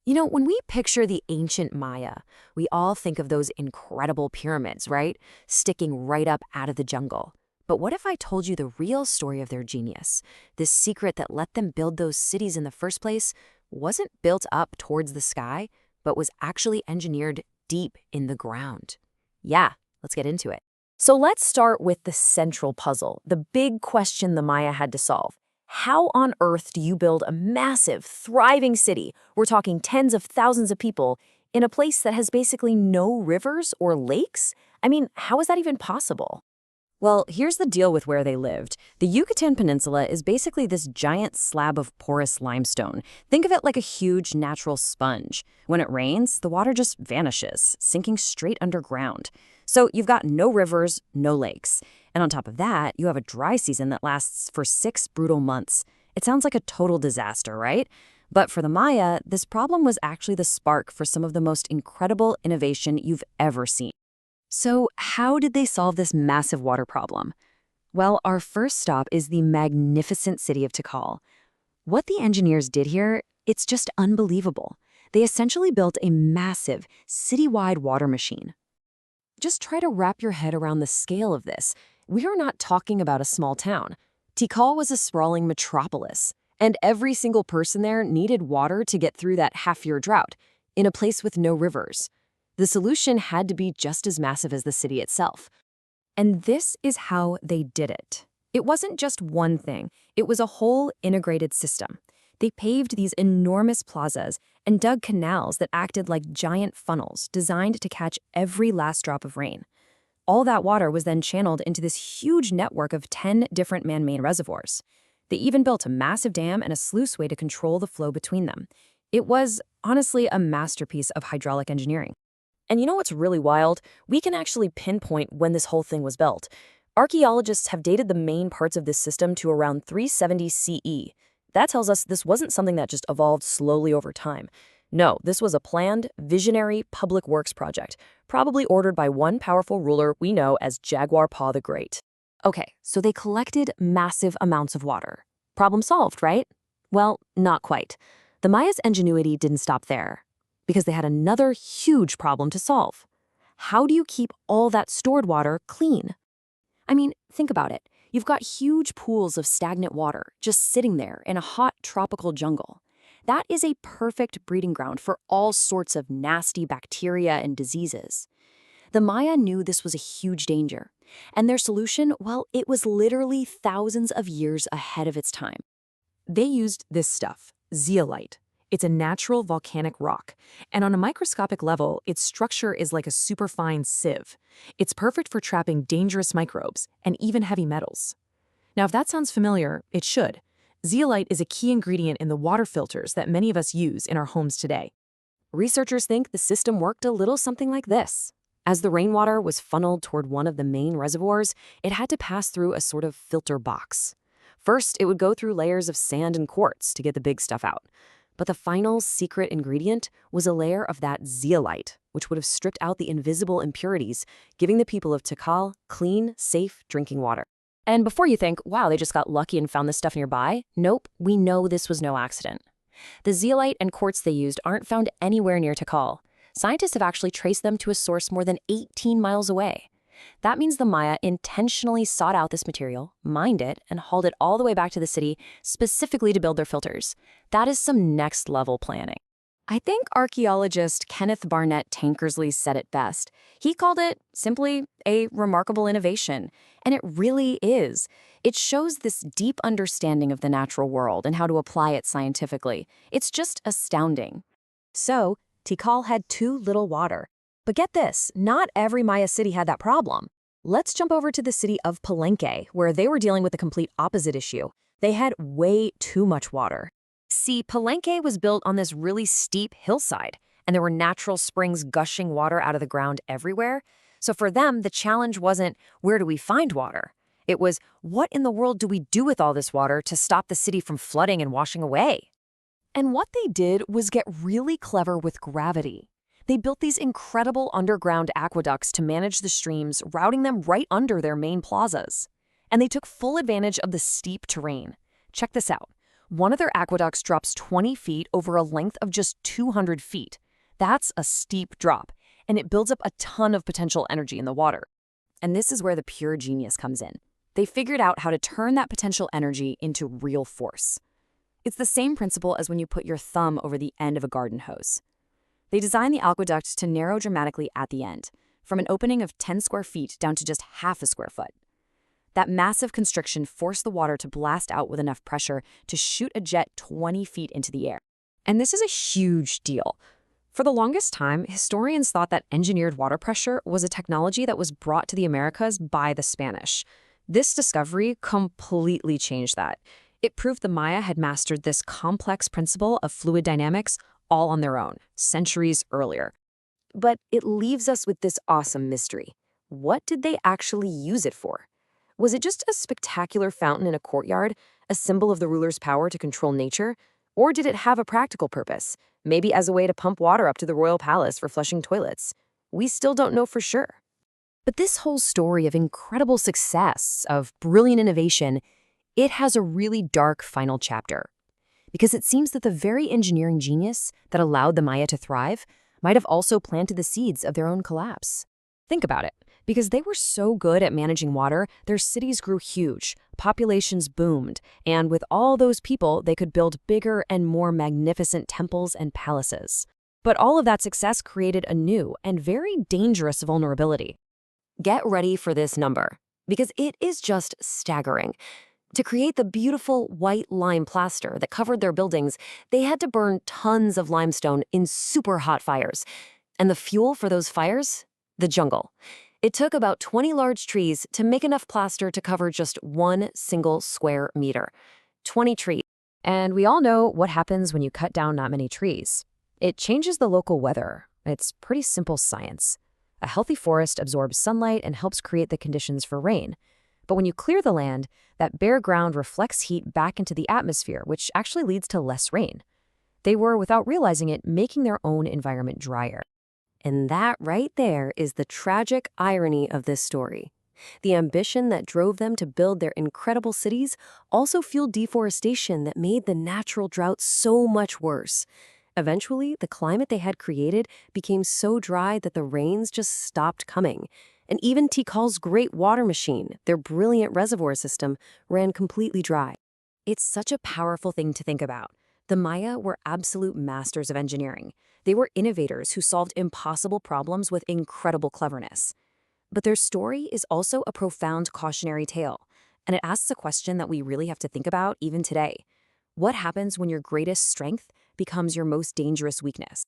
When we picture the ancient Maya, we all think of those incredible pyramids, right? Sticking right up out of the jungle. But what if I told you the real story of their genius? This secret that let them build those cities in the first place wasn't built up towards the sky, but was actually engineered deep in the ground. Yeah, let's get into it. So let's start with the central puzzle, the big question the Maya had to solve. How on earth do you build a massive, thriving city, we're talking tens of thousands of people, in a place that has basically no rivers or lakes? I mean, how is that even possible? Well, here's the deal with where they lived. The Yucatan Peninsula is basically this giant slab of porous limestone. Think of it like a huge natural sponge. When it rains, the water just vanishes, sinking straight underground. So you've got no rivers, no lakes. And on top of that, you have a dry season that lasts for 6 brutal months. It sounds like a total disaster, right? But for the Maya, this problem was actually the spark for some of the most incredible innovation you've ever seen. So how did they solve this massive water problem? Well, our first stop is the magnificent city of Tikal. What the engineers did here, it's just unbelievable. They essentially built a massive, citywide water machine. Just try to wrap your head around the scale of this. We are not talking about a small town. Tikal was a sprawling metropolis, and every single person there needed water to get through that half-year drought, in a place with no rivers. The solution had to be just as massive as the city itself. And this is how they did it. It wasn't just one thing. It was a whole integrated system. They paved these enormous plazas and dug canals that acted like giant funnels designed to catch every last drop of rain. All that water was then channeled into this huge network of 10 different man-made reservoirs. They even built a massive dam and a sluiceway to control the flow between them. It was, honestly, a masterpiece of hydraulic engineering. And you know what's really wild? We can actually pinpoint when this whole thing was built. Archaeologists have dated the main parts of this system to around 370 CE. That tells us this wasn't something that just evolved slowly over time. No, this was a planned, visionary public works project, probably ordered by one powerful ruler we know as Jaguar Paw the Great. Okay, so they collected massive amounts of water. Problem solved, right? Well, not quite. The Maya's ingenuity didn't stop there, because they had another huge problem to solve. How do you keep all that stored water clean? I mean, think about it. You've got huge pools of stagnant water just sitting there in a hot tropical jungle. That is a perfect breeding ground for all sorts of nasty bacteria and diseases. The Maya knew this was a huge danger, and their solution, well, it was literally thousands of years ahead of its time. They used this stuff, zeolite. It's a natural volcanic rock, and on a microscopic level, its structure is like a superfine sieve. It's perfect for trapping dangerous microbes and even heavy metals. Now, if that sounds familiar, it should. Zeolite is a key ingredient in the water filters that many of us use in our homes today. Researchers think the system worked a little something like this. As the rainwater was funneled toward one of the main reservoirs, it had to pass through a sort of filter box. First, it would go through layers of sand and quartz to get the big stuff out. But the final secret ingredient was a layer of that zeolite, which would have stripped out the invisible impurities, giving the people of Tikal clean, safe drinking water. And before you think, wow, they just got lucky and found this stuff nearby, nope, we know this was no accident. The zeolite and quartz they used aren't found anywhere near Tikal. Scientists have actually traced them to a source more than 18 miles away. That means the Maya intentionally sought out this material, mined it, and hauled it all the way back to the city specifically to build their filters. That is some next-level planning. I think archaeologist Kenneth Barnett Tankersley said it best. He called it simply a remarkable innovation, and it really is. It shows this deep understanding of the natural world and how to apply it scientifically. It's just astounding. So, Tikal had too little water. But get this, not every Maya city had that problem. Let's jump over to the city of Palenque, where they were dealing with the complete opposite issue. They had way too much water. See, Palenque was built on this really steep hillside, and there were natural springs gushing water out of the ground everywhere. So for them, the challenge wasn't, where do we find water? It was, what in the world do we do with all this water to stop the city from flooding and washing away? And what they did was get really clever with gravity. They built these incredible underground aqueducts to manage the streams, routing them right under their main plazas. And they took full advantage of the steep terrain. Check this out. One of their aqueducts drops 20 feet over a length of just 200 feet. That's a steep drop, and it builds up a ton of potential energy in the water. And this is where the pure genius comes in. They figured out how to turn that potential energy into real force. It's the same principle as when you put your thumb over the end of a garden hose. They designed the aqueduct to narrow dramatically at the end, from an opening of 10 square feet down to just half a square foot. That massive constriction forced the water to blast out with enough pressure to shoot a jet 20 feet into the air. And this is a huge deal. For the longest time, historians thought that engineered water pressure was a technology that was brought to the Americas by the Spanish. This discovery completely changed that. It proved the Maya had mastered this complex principle of fluid dynamics all on their own, centuries earlier. But it leaves us with this awesome mystery. What did they actually use it for? Was it just a spectacular fountain in a courtyard, a symbol of the ruler's power to control nature? Or did it have a practical purpose, maybe as a way to pump water up to the royal palace for flushing toilets? We still don't know for sure. But this whole story of incredible success, of brilliant innovation, it has a really dark final chapter. Because it seems that the very engineering genius that allowed the Maya to thrive might have also planted the seeds of their own collapse. Think about it. Because they were so good at managing water, their cities grew huge, populations boomed, and with all those people, they could build bigger and more magnificent temples and palaces. But all of that success created a new and very dangerous vulnerability. Get ready for this number, because it is just staggering. To create the beautiful white lime plaster that covered their buildings, they had to burn tons of limestone in super hot fires. And the fuel for those fires? The jungle. It took about 20 large trees to make enough plaster to cover just one single square meter. 20 trees. And we all know what happens when you cut down not many trees. It changes the local weather. It's pretty simple science. A healthy forest absorbs sunlight and helps create the conditions for rain. But when you clear the land, that bare ground reflects heat back into the atmosphere, which actually leads to less rain. They were, without realizing it, making their own environment drier. And that right there is the tragic irony of this story. The ambition that drove them to build their incredible cities also fueled deforestation that made the natural drought so much worse. Eventually, the climate they had created became so dry that the rains just stopped coming. And even Tikal's great water machine, their brilliant reservoir system, ran completely dry. It's such a powerful thing to think about. The Maya were absolute masters of engineering. They were innovators who solved impossible problems with incredible cleverness. But their story is also a profound cautionary tale, and it asks a question that we really have to think about even today. What happens when your greatest strength becomes your most dangerous weakness?